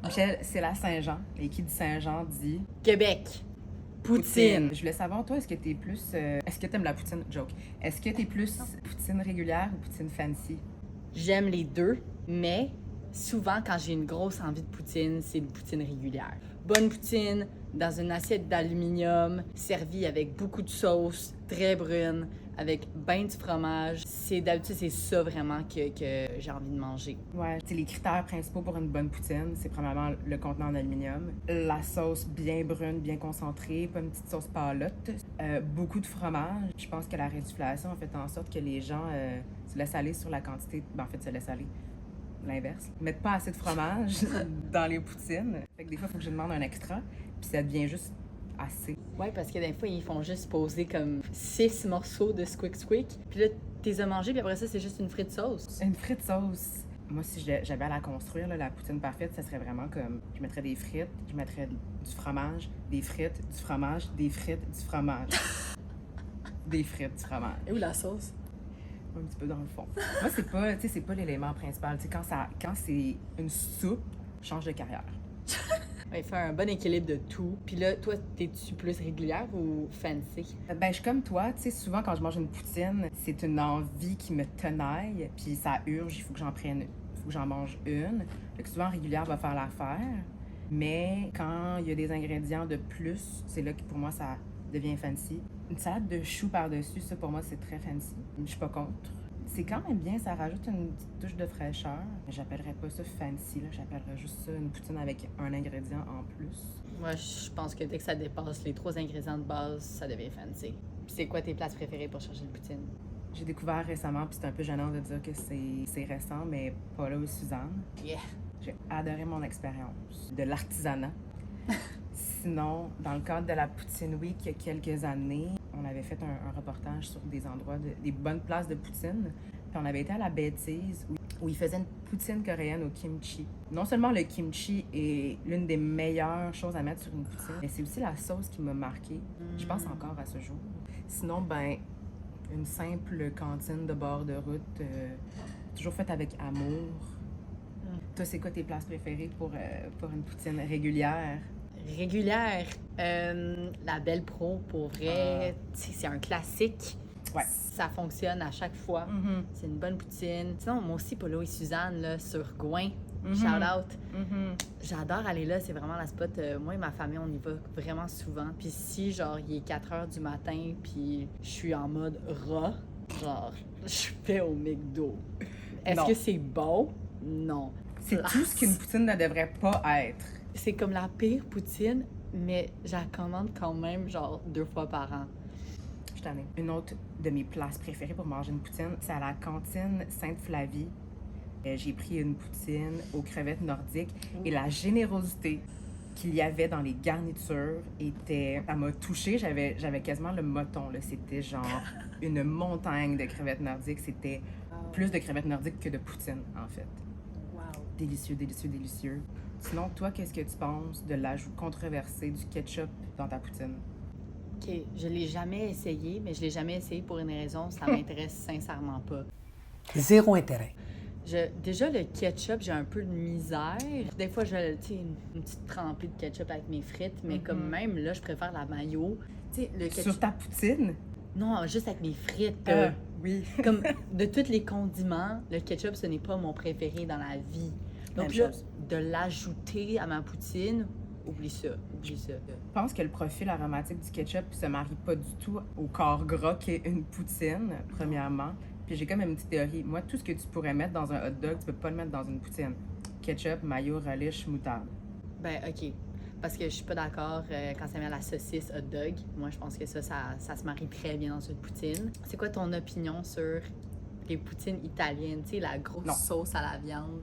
Michel, c'est la Saint-Jean. Et qui dit Saint-Jean dit Québec. Poutine. Je voulais savoir, toi, est-ce que t'es plus. Est-ce que t'aimes la poutine? Joke. Est-ce que t'es plus poutine régulière ou poutine fancy? J'aime les deux, mais souvent, quand j'ai une grosse envie de poutine, c'est une poutine régulière. Bonne poutine, dans une assiette d'aluminium, servie avec beaucoup de sauce, très brune, avec ben du fromage. D'habitude, c'est ça vraiment que j'ai envie de manger. Ouais, les critères principaux pour une bonne poutine, c'est premièrement le contenant en aluminium, la sauce bien brune, bien concentrée, pas une petite sauce palotte, beaucoup de fromage. Je pense que la réduflation a fait en sorte que les gens se laissent aller sur la quantité. Ben, en fait, se laissent aller. L'inverse. Mettre pas assez de fromage dans les poutines. Fait que des fois, il faut que je demande un extra, puis ça devient juste assez. Ouais, parce que des fois, ils font juste poser comme 6 morceaux de squick squick, puis là, t'es as mangé, puis après ça, c'est juste une frite sauce. Une frite sauce. Moi, si j'avais à la construire, là, la poutine parfaite, ça serait vraiment comme... Je mettrais des frites, je mettrais du fromage, des frites, du fromage, des frites, du fromage. Des frites, du fromage. Et où la sauce? Un petit peu dans le fond. Moi, c'est pas l'élément principal. Quand c'est une soupe, change de carrière. Ouais, faire un bon équilibre de tout. Puis là, toi, t'es-tu plus régulière ou fancy? Ben, je suis comme toi, souvent quand je mange une poutine, c'est une envie qui me tenaille, puis ça urge, il faut que j'en mange une. Fait que souvent, régulière va faire l'affaire. Mais quand il y a des ingrédients de plus, c'est là que pour moi, ça devient fancy. Une salade de choux par-dessus, ça, pour moi, c'est très fancy. Je suis pas contre. C'est quand même bien, ça rajoute une petite touche de fraîcheur. J'appellerais pas ça fancy, là. J'appellerais juste ça une poutine avec un ingrédient en plus. Moi, je pense que dès que ça dépasse les 3 ingrédients de base, ça devient fancy. Puis c'est quoi tes places préférées pour changer de poutine? J'ai découvert récemment, puis c'est un peu gênant de dire que c'est récent, mais Paula et Suzanne. Yeah! J'ai adoré mon expérience de l'artisanat. Sinon, dans le cadre de la Poutine Week, il y a quelques années, on avait fait un reportage sur des endroits, des bonnes places de poutine. Puis on avait été à la Bêtise, où ils faisaient une poutine coréenne au kimchi. Non seulement le kimchi est l'une des meilleures choses à mettre sur une poutine, mais c'est aussi la sauce qui m'a marquée. Je pense encore à ce jour. Sinon, ben, une simple cantine de bord de route, toujours faite avec amour. Toi, c'est quoi tes places préférées pour une poutine régulière? Régulière, la Belle Pro, pour vrai, c'est un classique. Ouais. Ça fonctionne à chaque fois. Mm-hmm. C'est une bonne poutine. Sinon, moi aussi, Polo et Suzanne, là, sur Gouin, Mm-hmm. shout out. Mm-hmm. J'adore aller là, c'est vraiment la spot. Moi et ma famille, on y va vraiment souvent. Puis si, genre, il est 4 h du matin, puis je suis en mode rat, genre, je vais au McDo. Est-ce Non. que c'est bon? Non. C'est tout ce qu'une poutine ne devrait pas être. C'est comme la pire poutine, mais je la commande quand même, genre, 2 fois par an. Je t'en ai. Une autre de mes places préférées pour manger une poutine, c'est à la cantine Sainte-Flavie. J'ai pris une poutine aux crevettes nordiques et la générosité qu'il y avait dans les garnitures était... Ça m'a touchée, j'avais quasiment le moton, là. C'était genre une montagne de crevettes nordiques. C'était plus de crevettes nordiques que de poutine, en fait. Wow. Délicieux, délicieux, délicieux. Sinon, toi, qu'est-ce que tu penses de l'ajout controversé du ketchup dans ta poutine? OK, je l'ai jamais essayé, mais je l'ai jamais essayé pour une raison, ça m'intéresse sincèrement pas. Zéro intérêt. Déjà, le ketchup, j'ai un peu de misère. Des fois, j'ai une petite trempée de ketchup avec mes frites, mais comme même là, je préfère la mayo. Tu sais, le ketchup... Sur ta poutine? Non, juste avec mes frites. Oui. Comme de tous les condiments, le ketchup, ce n'est pas mon préféré dans la vie. Donc Même là, chose. de l'ajouter à ma poutine, oublie ça, oublie ça. Je pense que le profil aromatique du ketchup se marie pas du tout au corps gras qu'est une poutine, premièrement. Puis j'ai comme une petite théorie. Moi, tout ce que tu pourrais mettre dans un hot dog, tu peux pas le mettre dans une poutine. Ketchup, mayo, relish, moutarde. Ben, OK. Parce que je suis pas d'accord quand ça met à la saucisse hot dog. Moi, je pense que ça se marie très bien dans une poutine. C'est quoi ton opinion sur les poutines italiennes? Tu sais, la grosse sauce à la viande.